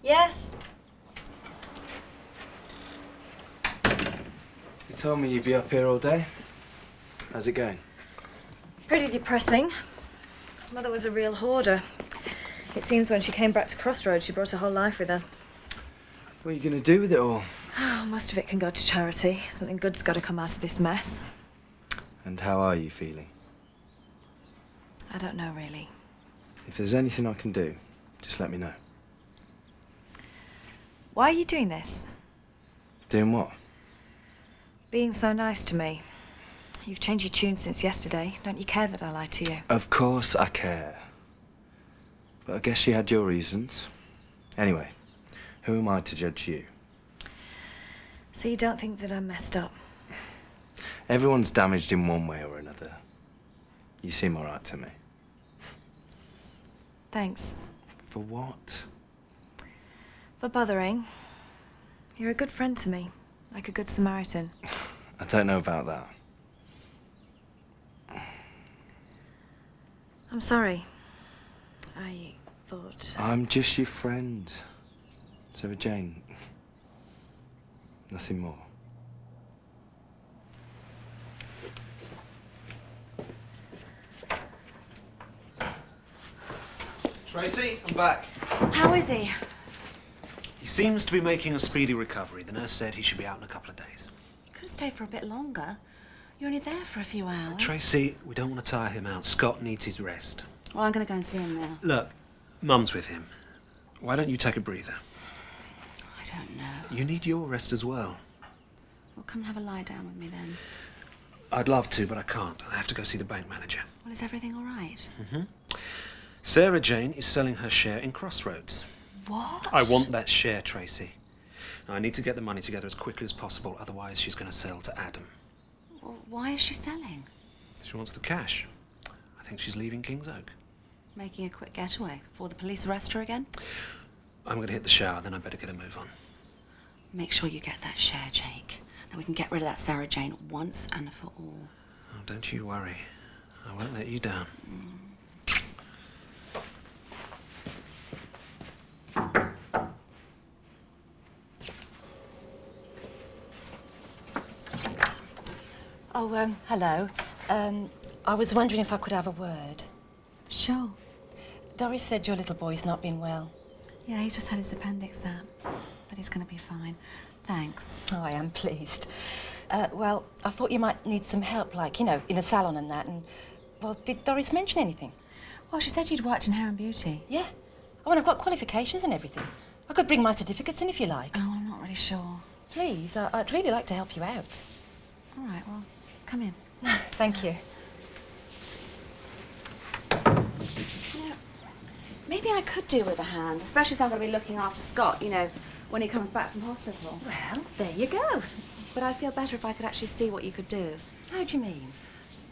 Yes? You told me you'd be up here all day. How's it going? Pretty depressing. Mother was a real hoarder. It seems when she came back to Crossroads, she brought her whole life with her. What are you going to do with it all? Oh, most of it can go to charity. Something good's got to come out of this mess. And how are you feeling? I don't know, really. If there's anything I can do, just let me know. Why are you doing this? Doing what? Being so nice to me. You've changed your tune since yesterday. Don't you care that I lied to you? Of course I care. But I guess you had your reasons. Anyway, who am I to judge you? So you don't think that I'm messed up? Everyone's damaged in one way or another. You seem all right to me. Thanks. For what? For bothering. You're a good friend to me. Like a good Samaritan. I don't know about that. I'm sorry. I thought... I'm just your friend. Sarah Jane. Nothing more. Tracy, I'm back. How is he? He seems to be making a speedy recovery. The nurse said he should be out in a couple of days. You could have stayed for a bit longer. You're only there for a few hours. Tracy, we don't want to tire him out. Scott needs his rest. Well, I'm going to go and see him now. Look, Mum's with him. Why don't you take a breather? I don't know. You need your rest as well. Well, come and have a lie down with me then. I'd love to, but I can't. I have to go see the bank manager. Well, is everything all right? Sarah Jane is selling her share in Crossroads. What? I want that share, Tracy. Now, I need to get the money together as quickly as possible, otherwise she's going to sell to Adam. Well, why is she selling? She wants the cash. I think she's leaving King's Oak. Making a quick getaway before the police arrest her again? I'm going to hit the shower, then I better get a move on. Make sure you get that share, Jake. Then we can get rid of that Sarah Jane once and for all. Oh, don't you worry. I won't let you down. Oh, hello. I was wondering if I could have a word. Sure. Doris said your little boy's not been well. Yeah, he just had his appendix out. But he's going to be fine. Thanks. Oh, I am pleased. Well, I thought you might need some help, like, you know, in a salon and that, and... Well, did Doris mention anything? Well, she said you'd worked in hair and beauty. Yeah. Oh, and I've got qualifications and everything. I could bring my certificates in if you like. Oh, I'm not really sure. Please, I'd really like to help you out. All right, well, come in. Thank you. You know, maybe I could do with a hand, especially as I'm going to be looking after Scott, you know, when he comes back from hospital. Well, there you go. But I'd feel better if I could actually see what you could do. How do you mean?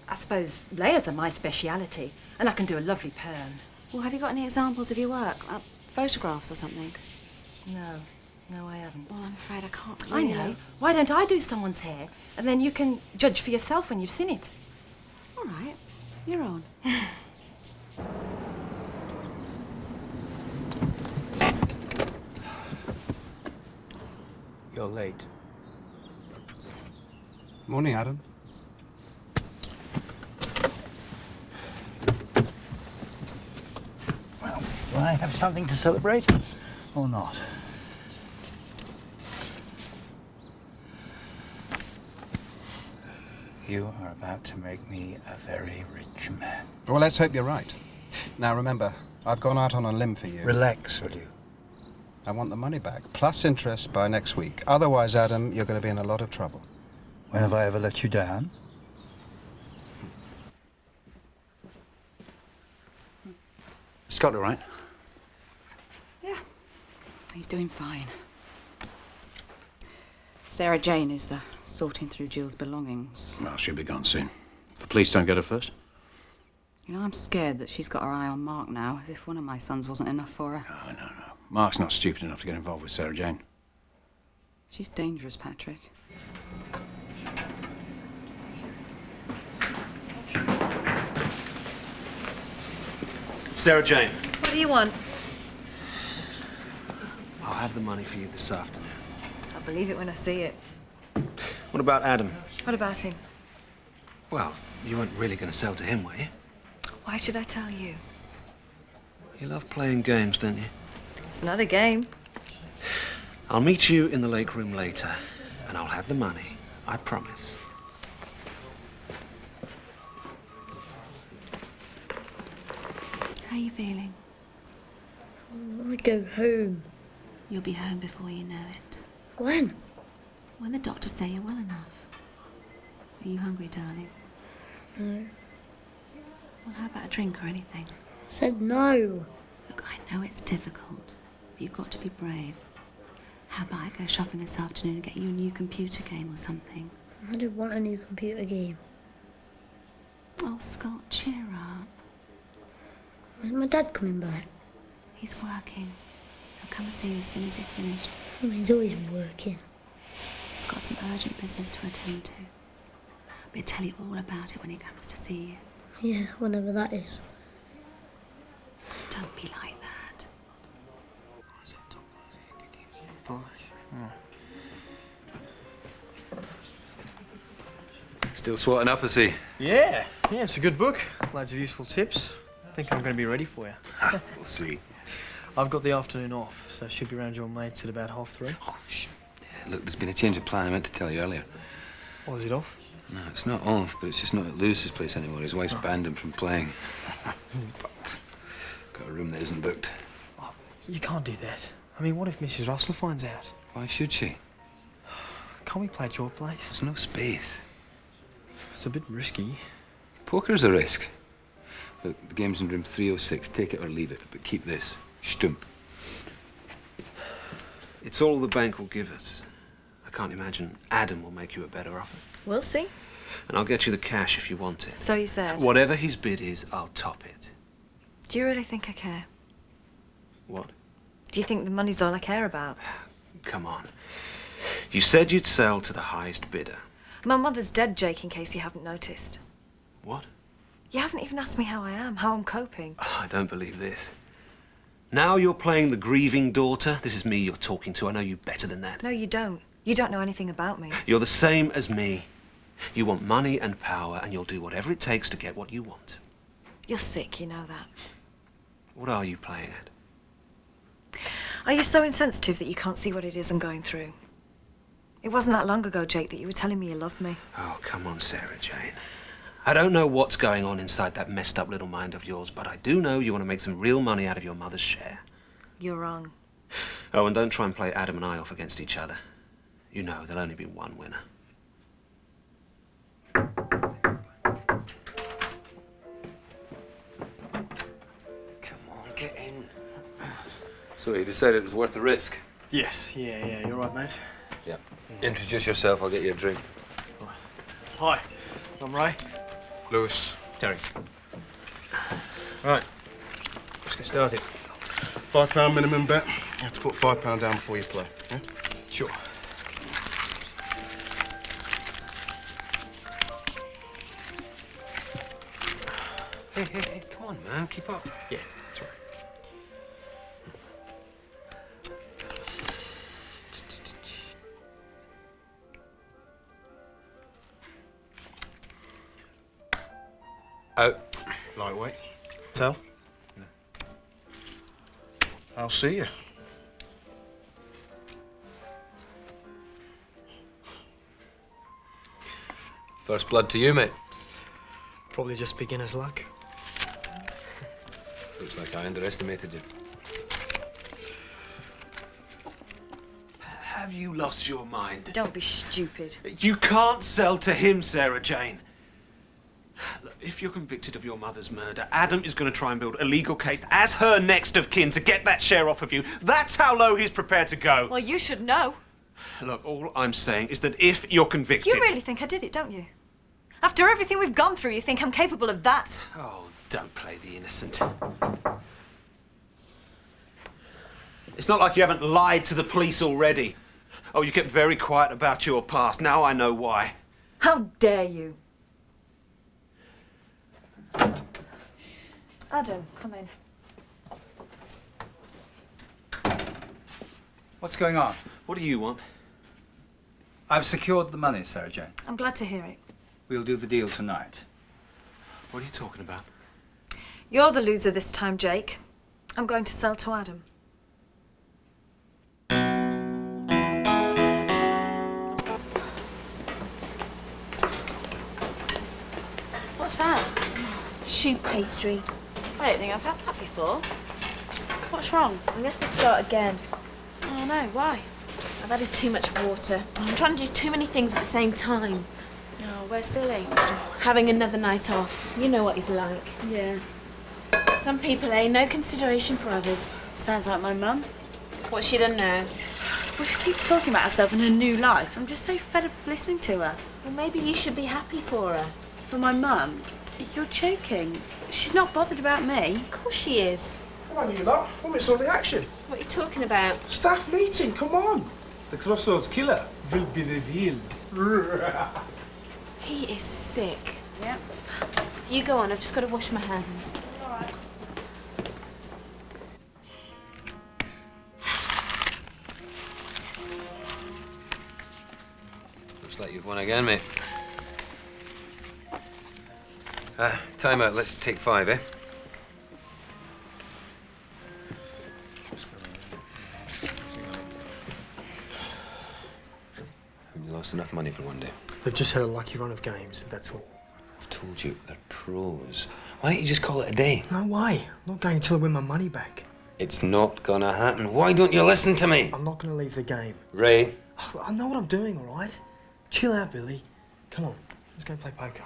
I suppose layers are my speciality, and I can do a lovely perm. Well, have you got any examples of your work? Photographs or something? No, I haven't. Well, I'm afraid I can't I really. know. Why don't I do someone's hair, and then you can judge for yourself when you've seen it? All right, you're on. You're late. Morning, Adam. Well, will I have something to celebrate or not? You are about to make me a very rich man. Well, let's hope you're right. Now, remember, I've gone out on a limb for you. Relax, will you? I want the money back, plus interest by next week. Otherwise, Adam, you're going to be in a lot of trouble. When have I ever let you down? Scott, all right? Yeah, he's doing fine. Sarah Jane is sorting through Jill's belongings. Well, she'll be gone soon. If the police don't get her first. You know, I'm scared that she's got her eye on Mark now, as if one of my sons wasn't enough for her. Oh, no. Mark's not stupid enough to get involved with Sarah Jane. She's dangerous, Patrick. Sarah Jane. What do you want? Oh, have the money for you this afternoon. I'll believe it when I see it. What about Adam? What about him? Well, you weren't really going to sell to him, were you? Why should I tell you? You love playing games, don't you? It's not a game. I'll meet you in the lake room later, and I'll have the money. I promise. How are you feeling? I want to go home. You'll be home before you know it. When? When the doctors say you're well enough. Are you hungry, darling? No. Well, how about a drink or anything? I said no. Look, I know it's difficult, but you've got to be brave. How about I go shopping this afternoon and get you a new computer game or something? I don't want a new computer game. Oh, Scott, cheer up. When's my dad coming back? He's working. He'll come and see you as soon as he's finished. Oh, he's always working. He's got some urgent business to attend to. But he'll tell you all about it when he comes to see you. Yeah, whenever that is. Don't be like that. Still swatting up, I see. Yeah, it's a good book. Loads of useful tips. I think I'm going to be ready for you. We'll see. I've got the afternoon off, so I should be around your mates at about 3:30. Oh, shit. Yeah, look, there's been a change of plan. I meant to tell you earlier. Oh, is it off? No, it's not off, but it's just not at Lewis's place anymore. His wife's banned him from playing. But got a room that isn't booked. Oh, you can't do that. I mean, what if Mrs. Russell finds out? Why should she? Can't we play at your place? There's no space. It's a bit risky. Poker's a risk. Look, the game's in room 306. Take it or leave it, but keep this. Stump. It's all the bank will give us. I can't imagine Adam will make you a better offer. We'll see. And I'll get you the cash if you want it. So you said. Whatever his bid is, I'll top it. Do you really think I care? What? Do you think the money's all I care about? Come on. You said you'd sell to the highest bidder. My mother's dead, Jake, in case you haven't noticed. What? You haven't even asked me how I am, how I'm coping. I don't believe this. Now you're playing the grieving daughter. This is me you're talking to. I know you better than that. No, you don't. You don't know anything about me. You're the same as me. You want money and power, and you'll do whatever it takes to get what you want. You're sick, you know that. What are you playing at? Are you so insensitive that you can't see what it is I'm going through? It wasn't that long ago, Jake, that you were telling me you loved me. Oh, come on, Sarah Jane. I don't know what's going on inside that messed up little mind of yours, but I do know you want to make some real money out of your mother's share. You're wrong. Oh, and don't try and play Adam and I off against each other. You know there'll only be one winner. Come on, get in. So you decided it was worth the risk? Yes, yeah, you're right, mate. Yeah. Introduce yourself, I'll get you a drink. Hi, I'm Ray. Lewis. Terry. Right, let's get started. £5 minimum bet. You have to put £5 down before you play, yeah? Sure. Hey, come on, man, keep up. Yeah, sorry. Out. Lightweight. Tell? No. I'll see you. First blood to you, mate. Probably just beginner's luck. Looks like I underestimated you. Have you lost your mind? Don't be stupid. You can't sell to him, Sarah Jane. Look, if you're convicted of your mother's murder, Adam is going to try and build a legal case as her next of kin to get that share off of you. That's how low he's prepared to go. Well, you should know. Look, all I'm saying is that if you're convicted... You really think I did it, don't you? After everything we've gone through, you think I'm capable of that? Oh, don't play the innocent. It's not like you haven't lied to the police already. Oh, you kept very quiet about your past. Now I know why. How dare you? Adam, come in. What's going on? What do you want? I've secured the money, Sarah Jane. I'm glad to hear it. We'll do the deal tonight. What are you talking about? You're the loser this time, Jake. I'm going to sell to Adam. What's that? Shoot pastry. I don't think I've had that before. What's wrong? We have to start again. Oh no, why? I've added too much water. I'm trying to do too many things at the same time. Oh, where's Billy? Having another night off. You know what he's like. Yeah. Some people, no consideration for others. Sounds like my mum. What's she done now? Well, she keeps talking about herself and her new life. I'm just so fed up of listening to her. Well, maybe you should be happy for her. For my mum? You're joking. She's not bothered about me. Of course she is. Come on, you lot. We'll miss all the action. What are you talking about? Staff meeting, come on. The Crossroads killer will be revealed. He is sick. Yep. You go on, I've just got to wash my hands. Looks like you've won again, mate. Time out. Let's take 5, eh? Have you lost enough money for one day? They've just had a lucky run of games, that's all. I've told you, they're pros. Why don't you just call it a day? No way. I'm not going until I win my money back. It's not gonna happen. Why don't you listen to me? I'm not going to leave the game. Ray. Oh, I know what I'm doing, all right? Chill out, Billy. Come on, let's go play poker.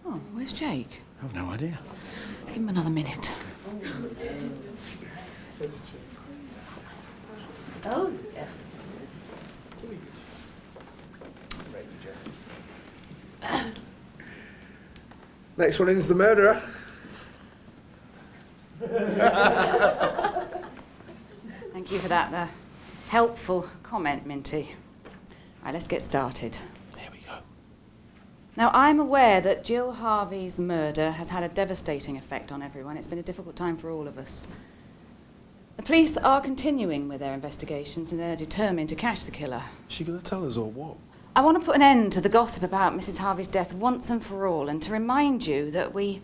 Oh, where's Jake? I've no idea. Let's give him another minute. Oh, yeah. Next one in's the murderer. Thank you for that helpful comment, Minty. Right, let's get started. Here we go. Now, I'm aware that Jill Harvey's murder has had a devastating effect on everyone. It's been a difficult time for all of us. The police are continuing with their investigations and they're determined to catch the killer. Is she gonna tell us or what? I want to put an end to the gossip about Mrs. Harvey's death once and for all, and to remind you that we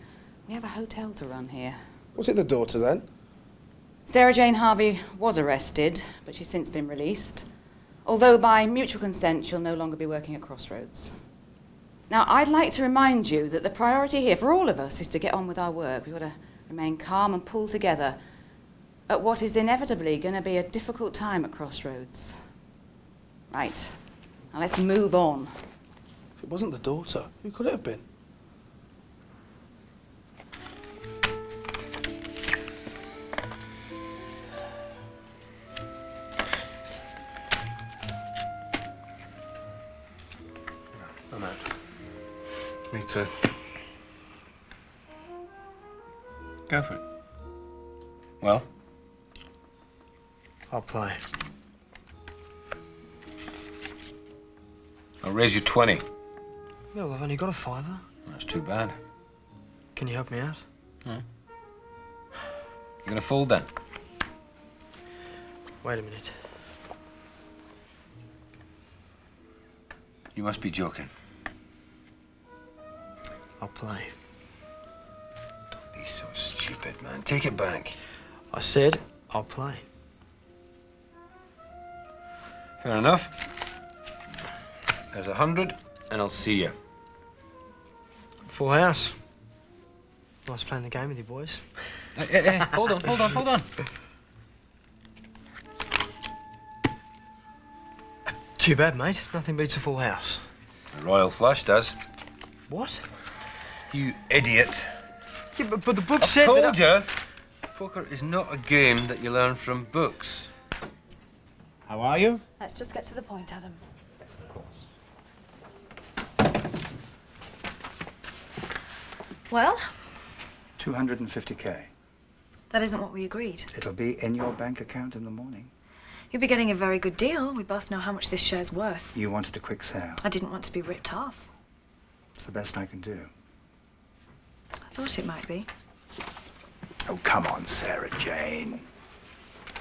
have a hotel to run here. Was it the daughter then? Sarah Jane Harvey was arrested, but she's since been released. Although by mutual consent, she'll no longer be working at Crossroads. Now, I'd like to remind you that the priority here for all of us is to get on with our work. We've got to remain calm and pull together at what is inevitably going to be a difficult time at Crossroads. Right. Now let's move on. If it wasn't the daughter, who could it have been? I'm out. Me too. Go for it. Well? I'll play. I'll raise you 20. Well, I've only got a fiver. That's too bad. Can you help me out? You're gonna fold then? Wait a minute. You must be joking. I'll play. Don't be so stupid, man. Take it back. I said I'll play. Fair enough. There's 100, and I'll see you. Full house. Nice playing the game with you boys. Hey, hold on. Too bad, mate. Nothing beats a full house. A royal flush does. What? You idiot. Yeah, but the book I've said told that you. Poker is not a game that you learn from books. How are you? Let's just get to the point, Adam. Yes, of course. Well, 250K. that isn't what we agreed. It'll be in your bank account in the morning. You'll be getting a very good deal. We both know how much this share's worth. You wanted a quick sale. I didn't want to be ripped off. It's the best I can do. I thought it might be. Oh, come on, Sarah Jane.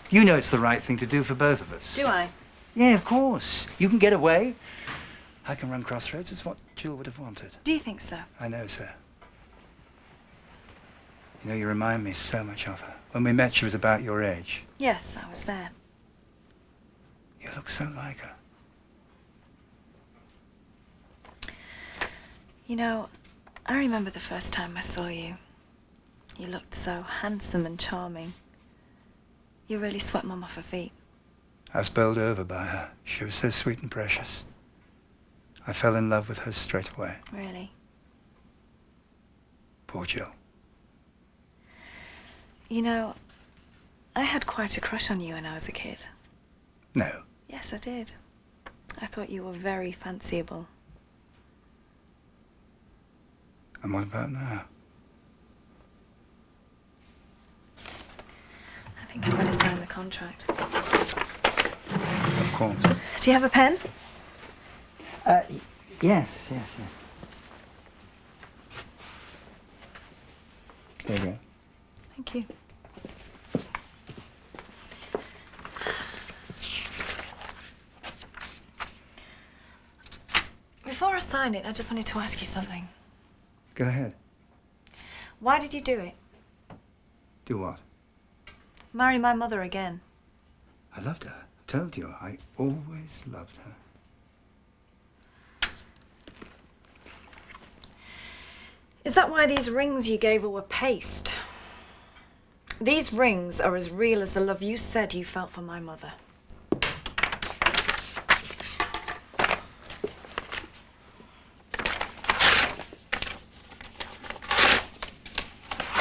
You know it's the right thing to do for both of us. Do I? Yeah, of course. You can get away. I can run Crossroads. It's what Jill would have wanted. Do you think so? I know, sir. You know, you remind me so much of her. When we met, she was about your age. Yes, I was there. You look so like her. You know, I remember the first time I saw you. You looked so handsome and charming. You really swept Mum off her feet. I was bowled over by her. She was so sweet and precious. I fell in love with her straight away. Really? Poor Jill. You know, I had quite a crush on you when I was a kid. No. Yes, I did. I thought you were very fanciable. And what about now? I think I better sign the contract. Of course. Do you have a pen? Yes. There you go. Thank you. Before I sign it, I just wanted to ask you something. Go ahead. Why did you do it? Do what? Marry my mother again? I loved her. I told you, I always loved her. Is that why these rings you gave her were paste? These rings are as real as the love you said you felt for my mother.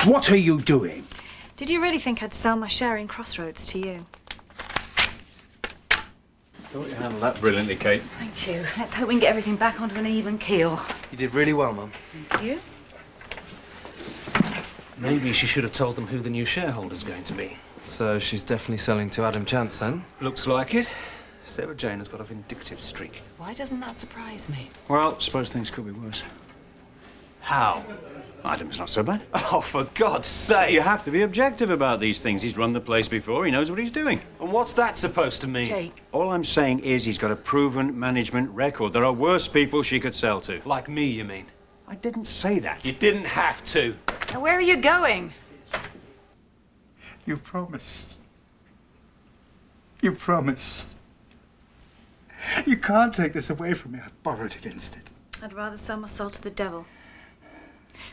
What are you doing? Did you really think I'd sell my share in Crossroads to you? Thought you handled that brilliantly, Kate. Thank you. Let's hope we can get everything back onto an even keel. You did really well, Mum. Thank you. Maybe she should have told them who the new shareholder's going to be. So she's definitely selling to Adam Chance, then? Looks like it. Sarah Jane has got a vindictive streak. Why doesn't that surprise me? Well, suppose things could be worse. How? Adam's not so bad. Oh, for God's sake! You have to be objective about these things. He's run the place before. He knows what he's doing. And what's that supposed to mean? Jake. All I'm saying is he's got a proven management record. There are worse people she could sell to. Like me, you mean? I didn't say that. You didn't have to. Now, where are you going? You promised. You promised. You can't take this away from me. I borrowed against it. I'd rather sell my soul to the devil.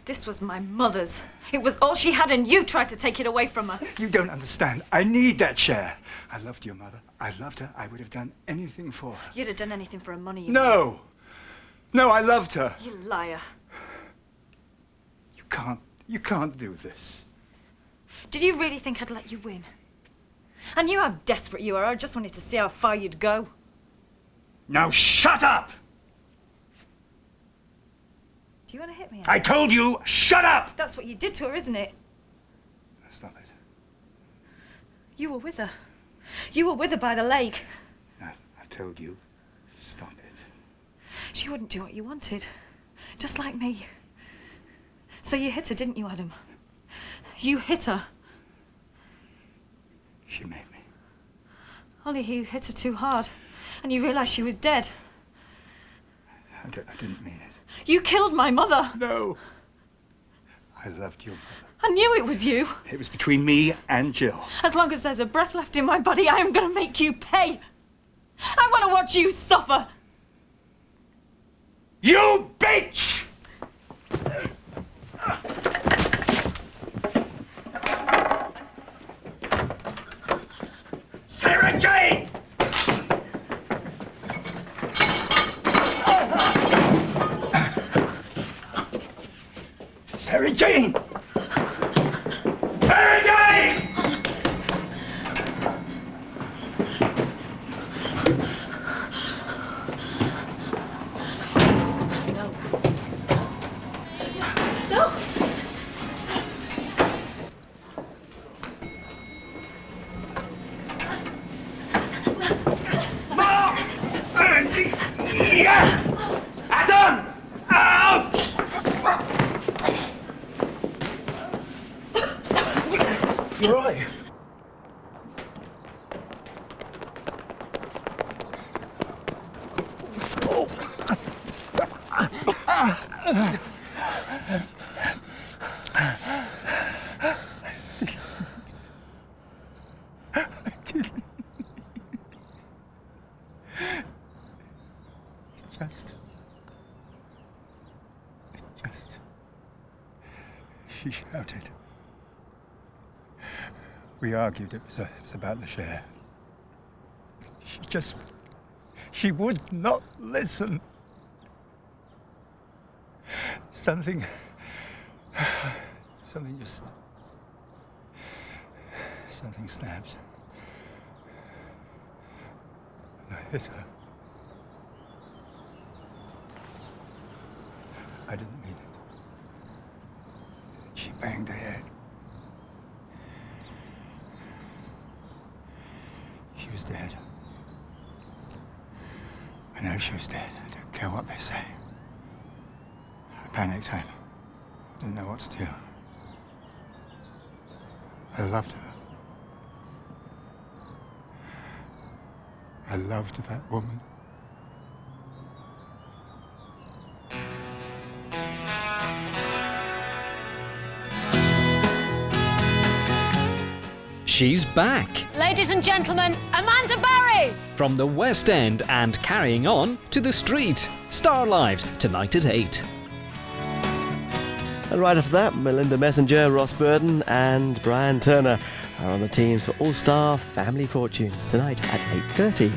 This was my mother's. It was all she had, and you tried to take it away from her. You don't understand. I need that share. I loved your mother. I loved her. I would have done anything for her. You'd have done anything for her money. You No! No, I loved her. You liar. You can't do this. Did you really think I'd let you win? I knew how desperate you are. I just wanted to see how far you'd go. Now shut up! Do you want to hit me? I told you, shut up! That's what you did to her, isn't it? Stop it. You were with her. You were with her by the lake. I told you, stop it. She wouldn't do what you wanted. Just like me. So you hit her, didn't you, Adam? You hit her. She made me. Only you hit her too hard, and you realised she was dead. I didn't mean it. You killed my mother. No. I loved your mother. I knew it was you. It was between me and Jill. As long as there's a breath left in my body, I am going to make you pay. I want to watch you suffer. You bitch! Sarah Jane! Sarah Jane! Sarah Jane! Adam! Ouch! She shouted. We argued. It was about the share. She would not listen. Something snapped. And I hit her. I didn't mean it. She banged her head. She was dead. I know she was dead. I don't care what they say. I panicked. I didn't know what to do. I loved her. I loved that woman. She's back. Ladies and gentlemen, Amanda Barry! From the West End and carrying on to the street. Star Lives, tonight at 8. And right after that, Melinda Messenger, Ross Burden and Brian Turner are on the teams for All Star Family Fortunes tonight at 8:30.